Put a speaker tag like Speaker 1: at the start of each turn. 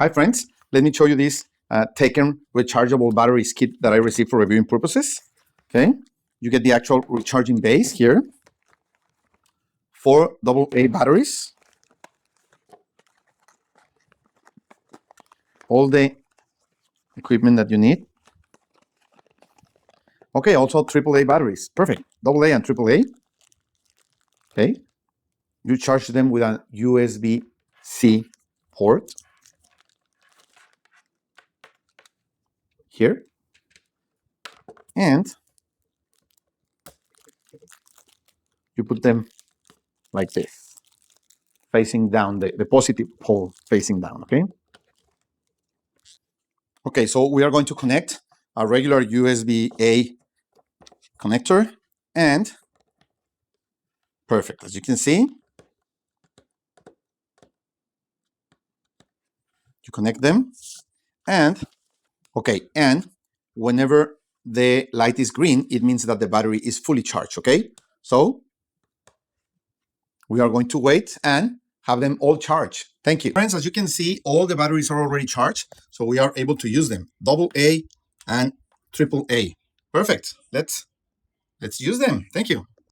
Speaker 1: Hi friends, let me show you this taken rechargeable batteries kit that I received for reviewing purposes. Okay, you get the actual recharging base here, 4 AA batteries, all the equipment that you need. Okay, also AAA batteries, perfect, AA and AAA. Okay, you charge them with a USB-C port here, and you put them like this, facing down, the positive pole facing down, okay? Okay, so we are going to connect a regular USB-A connector, and perfect, as you can see, you connect them, and okay, and whenever the light is green, it means that the battery is fully charged, okay? So we are going to wait and have them all charged. Thank you. Friends, as you can see, all the batteries are already charged, so we are able to use them, AA and AAA. Perfect. Let's use them. Thank you.